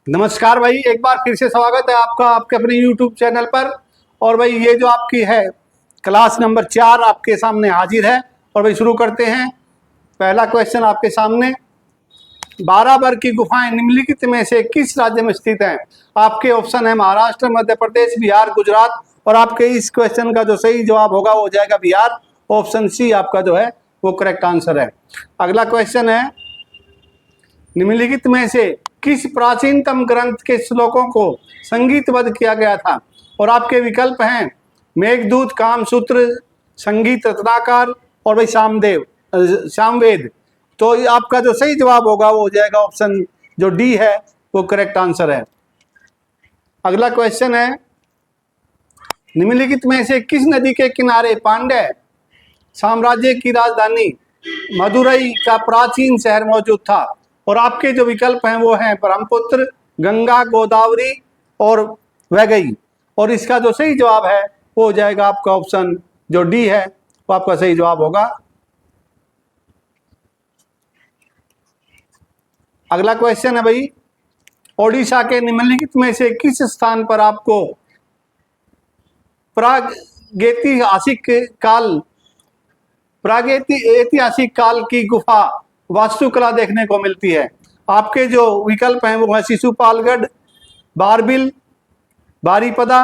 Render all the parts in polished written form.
नमस्कार भाई, एक बार फिर से स्वागत है आपका आपके अपने YouTube चैनल पर। और भाई ये जो आपकी है क्लास नंबर 4 आपके सामने हाजिर है। और भाई शुरू करते हैं। पहला क्वेश्चन आपके सामने, 12 वर्ग की गुफाएं निम्नलिखित में से किस राज्य में स्थित हैं? आपके ऑप्शन है महाराष्ट्र, मध्य प्रदेश, बिहार, गुजरात। और आपके इस क्वेश्चन का जो सही जवाब होगा वो हो जाएगा बिहार। ऑप्शन सी आपका जो है वो करेक्ट आंसर है। अगला क्वेश्चन है, निम्नलिखित में से किस प्राचीनतम ग्रंथ के श्लोकों को संगीतबद्ध किया गया था? और आपके विकल्प हैं मेघदूत, कामसूत्र, संगीत रत्नाकर और भाई सामवेद। तो आपका जो सही जवाब होगा वो हो जाएगा ऑप्शन जो डी है वो करेक्ट आंसर है। अगला क्वेश्चन है, निम्नलिखित में से किस नदी के किनारे पांड्य साम्राज्य की राजधानी मदुरई का प्राचीन शहर मौजूद था? और आपके जो विकल्प हैं वो हैं ब्रह्मपुत्र, गंगा, गोदावरी और वैगई। और इसका जो सही जवाब है वो हो जाएगा आपका ऑप्शन जो डी है वो आपका सही जवाब होगा। अगला क्वेश्चन है भाई, ओडिशा के निम्नलिखित में से किस स्थान पर आपको प्रागैतिहासिक काल की गुफा वास्तुकला देखने को मिलती है? आपके जो विकल्प हैं वो है शिशुपालगढ़, बारबिल, बारीपदा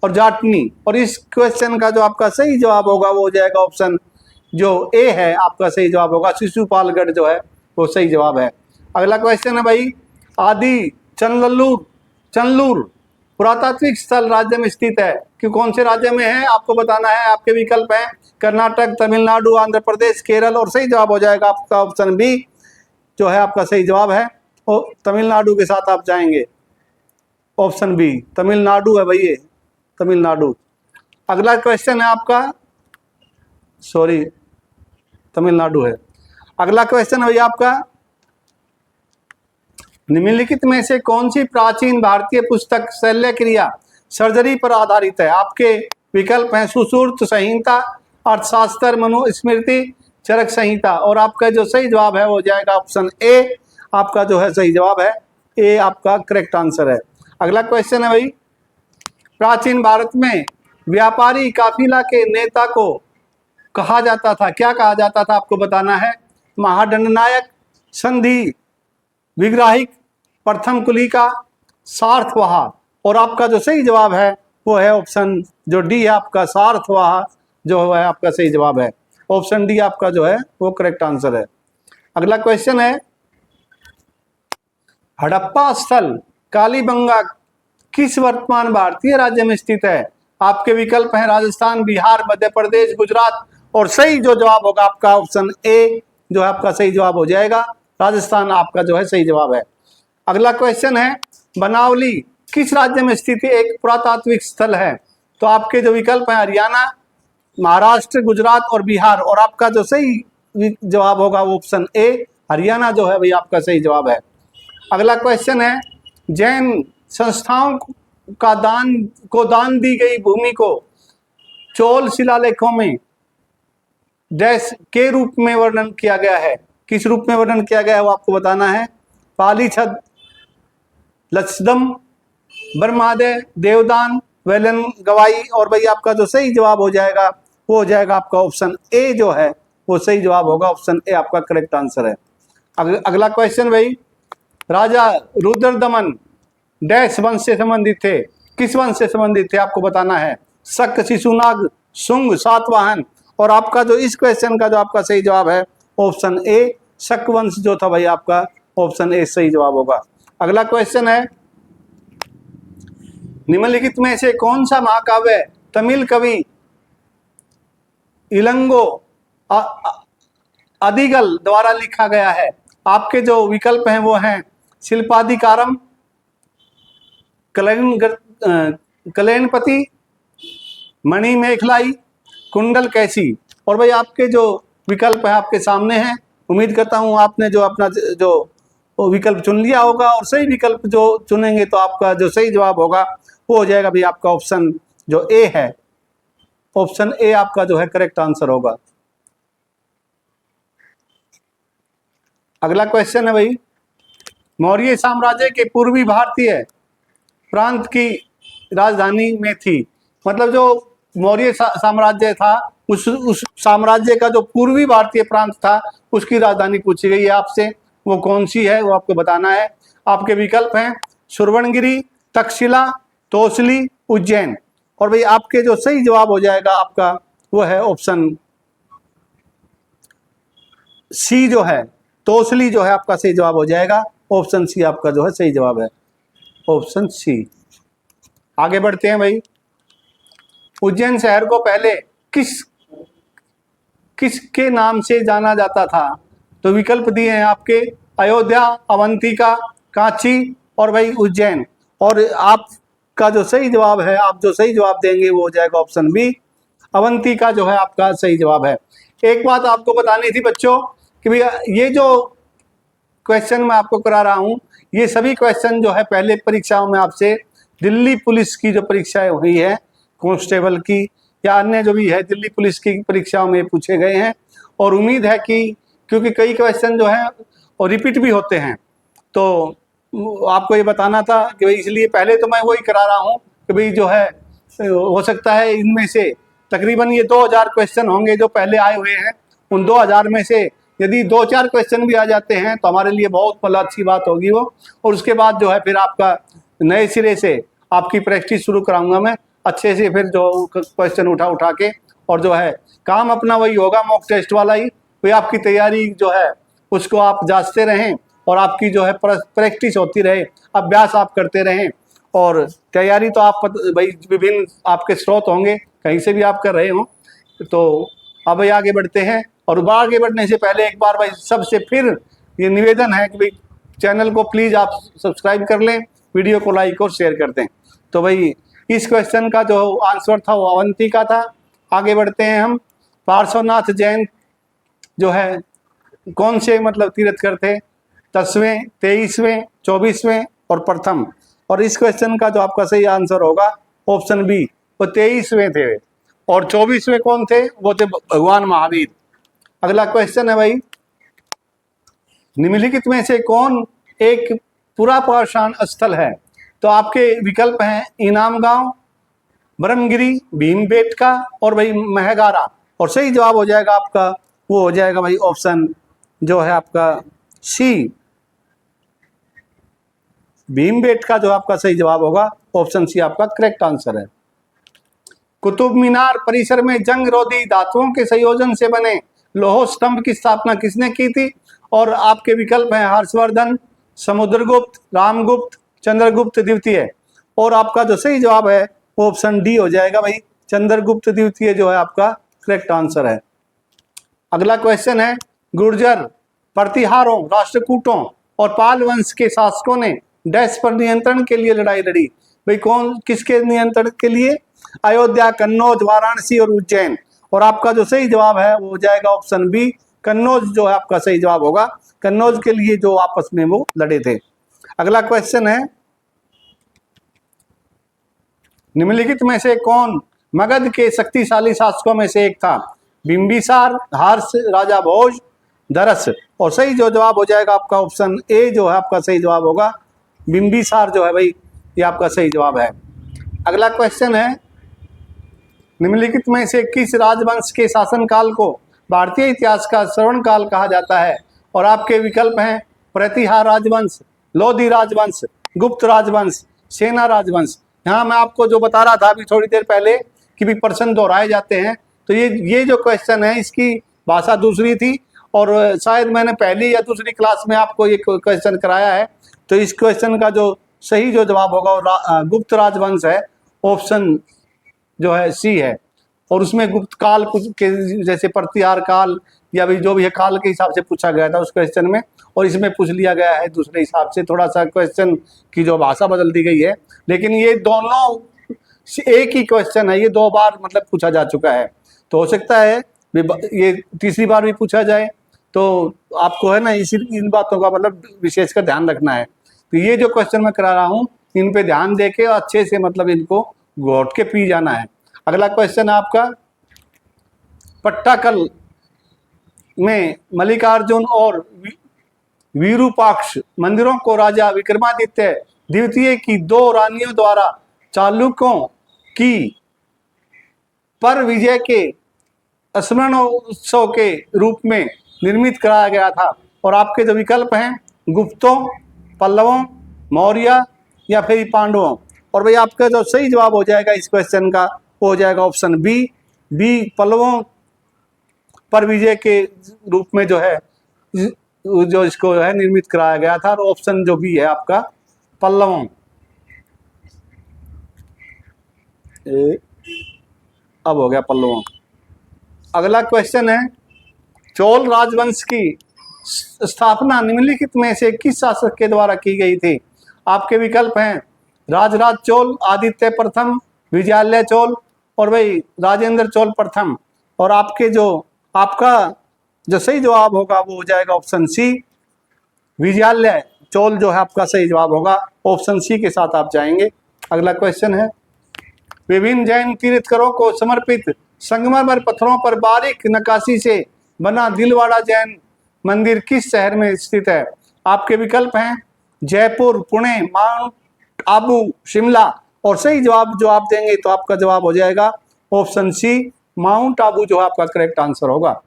और जाटनी। और इस क्वेश्चन का जो आपका सही जवाब होगा वो हो जाएगा ऑप्शन जो ए है आपका सही जवाब होगा। शिशुपालगढ़ जो है वो सही जवाब है। अगला क्वेश्चन है भाई, आदि चंदलूर पुरातात्विक स्थल राज्य में स्थित है कि कौन से राज्य में है आपको बताना है। आपके विकल्प हैं कर्नाटक, तमिलनाडु, आंध्र प्रदेश, केरल। और सही जवाब हो जाएगा आपका ऑप्शन बी जो है आपका सही जवाब है। और तमिलनाडु के साथ आप जाएंगे, ऑप्शन बी तमिलनाडु है भाई, ये तमिलनाडु। अगला क्वेश्चन है आपका, सॉरी तमिलनाडु है। अगला क्वेश्चन है भाई आपका, निम्नलिखित में से कौन सी प्राचीन भारतीय पुस्तक शल्य क्रिया सर्जरी पर आधारित है? आपके विकल्प हैं सुश्रुत संहिता, अर्थशास्त्र, मनुस्मृति, चरक संहिता। और आपका जो सही जवाब है वो हो जाएगा ऑप्शन ए आपका जो है सही जवाब है। ए आपका करेक्ट आंसर है। अगला क्वेश्चन है भाई, प्राचीन भारत में व्यापारी काफिला के नेता को कहा जाता था, क्या कहा जाता था आपको बताना है। महादंडनायक, संधि विग्राहिक, प्रथम कुलिका, सार्थवाह। और आपका जो सही जवाब है वो है ऑप्शन जो डी है आपका सार्थवाह जो है आपका सही जवाब है। ऑप्शन डी आपका जो है वो करेक्ट आंसर है। अगला क्वेश्चन है, हड़प्पा स्थल कालीबंगा किस वर्तमान भारतीय राज्य में स्थित है? आपके विकल्प हैं राजस्थान, बिहार, मध्य प्रदेश, गुजरात। और सही जो जवाब होगा आपका ऑप्शन ए जो है आपका सही जवाब हो जाएगा, राजस्थान आपका जो है सही जवाब है। अगला क्वेश्चन है, बनावली किस राज्य में स्थित एक पुरातात्विक स्थल है? तो आपके जो विकल्प हैं हरियाणा, महाराष्ट्र, गुजरात और बिहार। और आपका जो सही जवाब होगा वो ऑप्शन ए हरियाणा जो है भाई आपका सही जवाब है। अगला क्वेश्चन है, जैन संस्थाओं का दान दी गई भूमि को चोल शिलालेखों में डैश के रूप में वर्णन किया गया है? किस रूप में वर्णन किया गया है वो आपको बताना है। पालीछद, लक्षदम, ब्रह्मादय, देवदान, वेलन गवाई। और भाई आपका जो सही जवाब हो जाएगा वो हो जाएगा आपका ऑप्शन ए जो है वो सही जवाब होगा। ऑप्शन ए आपका करेक्ट आंसर है। अगला क्वेश्चन भाई, राजा रुद्रदमन डैश वंश से संबंधित थे, किस वंश से संबंधित थे आपको बताना है। शक, शिशुनाग, शुंग, सातवाहन। और आपका जो इस क्वेश्चन का जो आपका सही जवाब है ऑप्शन ए शक वंश जो था भाई आपका ऑप्शन ए सही जवाब होगा। अगला क्वेश्चन है, निम्नलिखित में से कौन सा महाकाव्य तमिल कवि इलंगो अदिगल द्वारा लिखा गया है? आपके जो विकल्प हैं वो हैं शिल्पाधिकारम, कलैनपति, मणिमेखलाई, कुंडल कैसी। और भाई आपके जो विकल्प है आपके सामने हैं, उम्मीद करता हूं आपने जो अपना जो विकल्प चुन लिया होगा। और सही विकल्प जो चुनेंगे तो आपका जो सही जवाब होगा वो हो जाएगा भाई आपका ऑप्शन जो ए है। ऑप्शन ए आपका जो है करेक्ट आंसर होगा। अगला क्वेश्चन है भाई, मौर्य साम्राज्य के पूर्वी भारतीय प्रांत की राजधानी में थी। मतलब जो मौर्य साम्राज्य था उस साम्राज्य का जो पूर्वी भारतीय प्रांत था उसकी राजधानी पूछी गई है आपसे, वो कौन सी है वो आपको बताना है। आपके विकल्प हैं सुवर्णगिरी, तक्षशिला, तोसली, उज्जैन। और भाई आपके जो सही जवाब हो जाएगा आपका वो है ऑप्शन सी जो है, तोसली जो है आपका सही जवाब हो जाएगा। ऑप्शन सी आपका जो है सही जवाब है, ऑप्शन सी। आगे बढ़ते हैं भाई। उज्जैन शहर को पहले किसके नाम से जाना जाता था? तो विकल्प दिए हैं आपके अयोध्या, अवंतिका, कांची और भाई उज्जैन। और आपका जो सही जवाब है, आप जो सही जवाब देंगे वो हो जाएगा ऑप्शन बी, अवंतिका जो है आपका सही जवाब है। एक बात आपको बतानी थी बच्चों कि भैया ये जो क्वेश्चन मैं आपको करा रहा हूं ये सभी क्वेश्चन जो है पहले परीक्षाओं में आपसे दिल्ली पुलिस की जो परीक्षाएं हुई है कांस्टेबल की या अन्य जो भी है दिल्ली पुलिस की परीक्षाओं में पूछे गए हैं। और उम्मीद है कि क्योंकि कई क्वेश्चन जो है और रिपीट भी होते हैं तो आपको ये बताना था कि भाई इसलिए पहले तो मैं वही करा रहा हूँ कि भाई जो है हो सकता है इनमें से तकरीबन ये 2000 क्वेश्चन होंगे जो पहले आए हुए हैं। उन 2000 में से यदि 2-4 क्वेश्चन भी आ जाते हैं तो हमारे लिए बहुत भला अच्छी बात होगी वो। और उसके बाद जो है फिर आपका नए सिरे से आपकी प्रैक्टिस शुरू कराऊंगा मैं अच्छे से, फिर जो क्वेश्चन उठा के। और जो है काम अपना वही होगा मॉक टेस्ट वाला ही, वही आपकी तैयारी जो है उसको आप जांचते रहें और आपकी जो है प्रैक्टिस होती रहे, अभ्यास आप करते रहें। और तैयारी तो आप भाई विभिन्न आपके स्रोत होंगे, कहीं से भी आप कर रहे हो। तो अब भाई आगे बढ़ते हैं। और आगे बढ़ने से पहले एक बार भाई सबसे फिर ये निवेदन है कि भाई चैनल को प्लीज़ आप सब्सक्राइब कर लें, वीडियो को लाइक और शेयर कर दें। तो भाई इस क्वेश्चन का जो आंसर था वो अवंतिका था। आगे बढ़ते हैं हम। पार्श्वनाथ जैन जो है कौन से मतलब तीर्थंकर थे? 10वें, 23वें, 24वें और प्रथम। और इस क्वेश्चन का जो आपका सही आंसर होगा ऑप्शन बी, वो 23वें थे। और 24वें कौन थे? वो थे भगवान महावीर। अगला क्वेश्चन है भाई, निम्नलिखित में से कौन एक पुरापाषाण स्थल है? तो आपके विकल्प हैं इनाम गांव, ब्रह्मगिरी, भीमबेटका और भाई महगारा। और सही जवाब हो जाएगा आपका वो हो जाएगा भाई ऑप्शन जो है आपका सी, भीमबेटका जो आपका सही जवाब होगा, ऑप्शन सी आपका करेक्ट आंसर है। कुतुब मीनार परिसर में जंग रोधी धातुओं के संयोजन से बने लौह स्तंभ की स्थापना किसने की थी? और आपके विकल्प हैं हर्षवर्धन, समुद्रगुप्त, रामगुप्त, चंद्रगुप्त द्वितीय। और आपका जो सही जवाब है वो ऑप्शन डी हो जाएगा भाई, चंद्रगुप्त द्वितीय जो है आपका करेक्ट आंसर है। अगला क्वेश्चन है, गुर्जर, प्रतिहारों, राष्ट्रकूटों और पाल वंश के शासकों ने डैश पर नियंत्रण के लिए लड़ाई लड़ी? भाई कौन किसके नियंत्रण के लिए? अयोध्या, कन्नौज, वाराणसी और उज्जैन। और आपका जो सही जवाब है वो हो जाएगा ऑप्शन बी, कन्नौज जो है आपका सही जवाब होगा। कन्नौज के लिए जो आपस में वो लड़े थे। अगला क्वेश्चन है, निम्नलिखित में से कौन मगध के शक्तिशाली शासकों में से एक था? बिंबिसार, हर्ष, राजा भोज, दरस। और सही जो जवाब हो जाएगा आपका ऑप्शन ए जो है आपका सही जवाब होगा, बिंबिसार जो है भाई ये आपका सही जवाब है। अगला क्वेश्चन है, निम्नलिखित में से किस राजवंश के शासनकाल को भारतीय इतिहास का श्रवण काल कहा जाता है? और आपके विकल्प हैं प्रतिहार राजवंश, लोधी राजवंश, गुप्त राजवंश, सेना राजवंश। यहाँ मैं आपको जो बता रहा था अभी थोड़ी देर पहले कि भी प्रश्न दोहराए जाते हैं, तो ये जो क्वेश्चन है इसकी भाषा दूसरी थी और शायद मैंने पहली या दूसरी क्लास में आपको ये क्वेश्चन कराया है। तो इस क्वेश्चन का जो सही जो जवाब होगा वो गुप्त राजवंश है, ऑप्शन जो है सी है। और उसमें गुप्त काल कुछ के जैसे प्रतिहार काल या भी जो भी है काल के हिसाब से पूछा गया था उस क्वेश्चन में, और इसमें पूछ लिया गया है दूसरे हिसाब से, थोड़ा सा क्वेश्चन की जो भाषा बदल दी गई है। लेकिन ये दोनों एक ही क्वेश्चन है, ये 2 बार मतलब पूछा जा चुका है। तो हो सकता है ये तीसरी बार भी पूछा जाए, तो आपको है ना इन बातों का मतलब विशेषकर ध्यान रखना है। तो ये जो क्वेश्चन मैं करा रहा हूँ इन पे ध्यान देके अच्छे से मतलब इनको घोट के पी जाना है। अगला क्वेश्चन है आपका, पट्टाकल में मल्लिकार्जुन और विरूपाक्ष मंदिरों को राजा विक्रमादित्य द्वितीय की 2 रानियों द्वारा चालुक्यों की पर विजय के स्मरणोत्सव के रूप में निर्मित कराया गया था। और आपके जो विकल्प हैं गुप्तों, पल्लवों, मौर्य या फिर पांडवों। और भाई आपका जो सही जवाब हो जाएगा इस क्वेश्चन का वो हो जाएगा ऑप्शन बी पल्लवों पर विजय के रूप में जो है जो इसको है निर्मित कराया गया था। और ऑप्शन जो बी है आपका पल्लवों। अब हो गया पल्लवों। अगला क्वेश्चन है चोल राजवंश की स्थापना निम्नलिखित में से किस शासक के द्वारा की गई थी। आपके विकल्प हैं राजराज चोल, आदित्य प्रथम, विजयालय चोल और भाई राजेंद्र चोल प्रथम। और आपका जो सही जवाब होगा वो हो जाएगा ऑप्शन सी विजयालय चोल जो है आपका सही जवाब होगा। ऑप्शन सी के साथ आप जाएंगे। अगला क्वेश्चन है विभिन्न जैन तीर्थंकरों को समर्पित संगमरमर पत्थरों पर बारीक नक्काशी से बना दिलवाड़ा जैन मंदिर किस शहर में स्थित है। आपके विकल्प हैं जयपुर, पुणे, माउंट आबू, शिमला। और सही जवाब जो आप देंगे तो आपका जवाब हो जाएगा ऑप्शन सी माउंट आबू जो आपका करेक्ट आंसर होगा।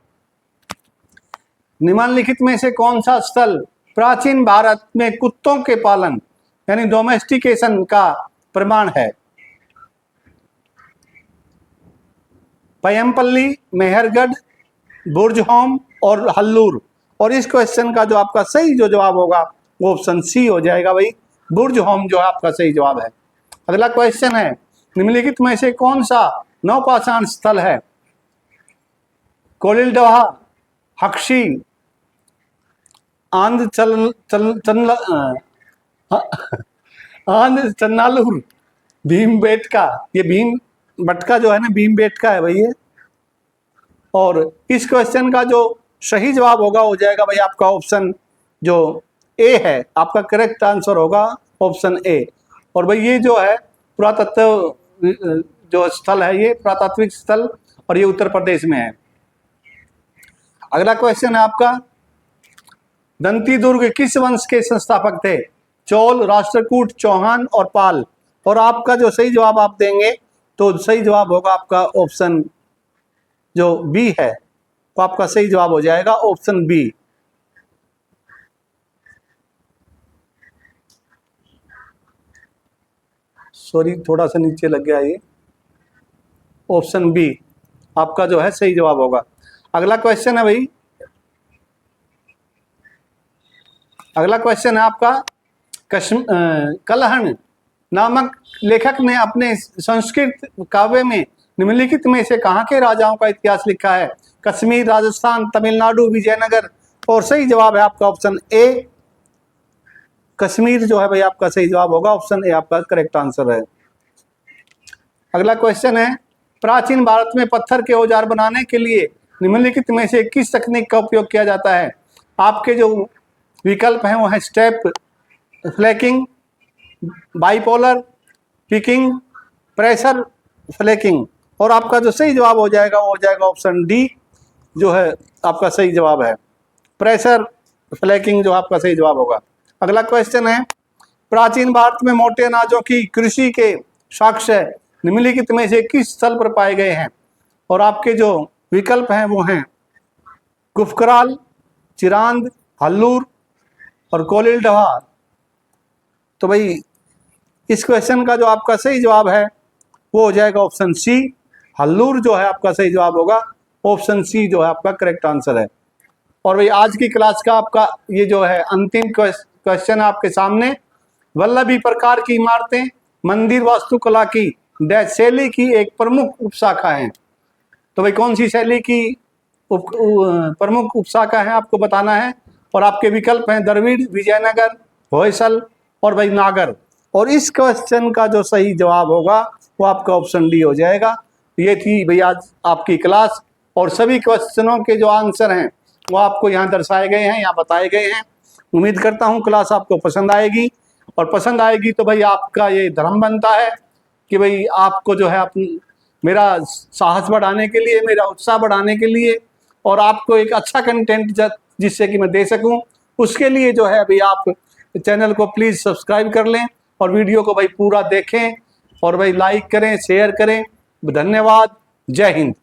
निम्नलिखित में से कौन सा स्थल प्राचीन भारत में कुत्तों के पालन यानी डोमेस्टिकेशन का प्रमाण है। पयमपल्ली, मेहरगढ़, बुर्जहोम और हल्लूर। और इस क्वेश्चन का जो आपका सही जो जवाब होगा वो ऑप्शन सी हो जाएगा भाई बुर्जहोम जो है आपका सही जवाब है। अगला क्वेश्चन है निम्नलिखित में से कौन सा नौपाषाण स्थल है। कोलिलडोहा, हक्षी, आंध चन्नालूर, भीमबेटका। ये भीम बटका जो है ना भीमबेटका है भाई ये। और इस क्वेश्चन का जो सही जवाब होगा हो जाएगा भाई आपका ऑप्शन जो ए है आपका करेक्ट आंसर होगा ऑप्शन ए। और भाई ये जो है पुरातत्व जो स्थल है ये पुरातात्विक स्थल और ये उत्तर प्रदेश में है। अगला क्वेश्चन है आपका दंती दुर्ग किस वंश के संस्थापक थे। चोल, राष्ट्रकूट, चौहान और पाल। और आपका जो सही जवाब आप देंगे तो सही जवाब होगा आपका ऑप्शन जो बी है तो आपका सही जवाब हो जाएगा ऑप्शन बी। सॉरी थोड़ा सा नीचे लग गया ये। ऑप्शन बी आपका जो है सही जवाब होगा। अगला क्वेश्चन है भाई अगला क्वेश्चन है आपका कलहण नामक लेखक ने अपने संस्कृत काव्य में निम्नलिखित में से कहाँ के राजाओं का इतिहास लिखा है। कश्मीर, राजस्थान, तमिलनाडु, विजयनगर। और सही जवाब है आपका ऑप्शन ए कश्मीर जो है भाई आपका सही जवाब होगा ऑप्शन ए आपका करेक्ट आंसर है। अगला क्वेश्चन है प्राचीन भारत में पत्थर के औजार बनाने के लिए निम्नलिखित में से किस तकनीक का उपयोग किया जाता है। आपके जो विकल्प हैं वो है स्टेप फ्लैकिंग, बाइपोलर पिकिंग, प्रेशर फ्लैकिंग। और आपका जो सही जवाब हो जाएगा वो हो जाएगा ऑप्शन डी जो है आपका सही जवाब है प्रेशर फ्लैकिंग जो आपका सही जवाब होगा। अगला क्वेश्चन है प्राचीन भारत में मोटे अनाजों की कृषि के साक्ष्य निम्नलिखित में से किस स्थल पर पाए गए हैं। और आपके जो विकल्प हैं वो हैं कुफकराल, चिरांद, हल्लूर और कोलिलडोहा। तो भाई इस क्वेश्चन का जो आपका सही जवाब है वो हो जाएगा ऑप्शन सी हल्लूर जो है आपका सही जवाब होगा ऑप्शन सी जो है आपका करेक्ट आंसर है। और भाई आज की क्लास का आपका ये जो है अंतिम क्वेश्चन आपके सामने वल्लभी प्रकार की इमारतें मंदिर वास्तुकला की शैली की एक प्रमुख उपशाखा है। तो भाई कौन सी शैली की प्रमुख उपशाखा है आपको बताना है। और आपके विकल्प हैं द्रविड़, विजयनगर, होयसल और भाई नागर। और इस क्वेश्चन का जो सही जवाब होगा वो आपका ऑप्शन डी हो जाएगा। ये थी भाई आज आपकी क्लास और सभी क्वेश्चनों के जो आंसर हैं वो आपको यहाँ दर्शाए गए हैं, यहाँ बताए गए हैं। उम्मीद करता हूँ क्लास आपको पसंद आएगी और पसंद आएगी तो भाई आपका ये धर्म बनता है कि भाई आपको जो है मेरा साहस बढ़ाने के लिए, मेरा उत्साह बढ़ाने के लिए और आपको एक अच्छा कंटेंट जिससे कि मैं दे सकूं उसके लिए जो है अभी आप चैनल को प्लीज सब्सक्राइब कर लें और वीडियो को भाई पूरा देखें और भाई लाइक करें, शेयर करें। धन्यवाद। जय हिंद।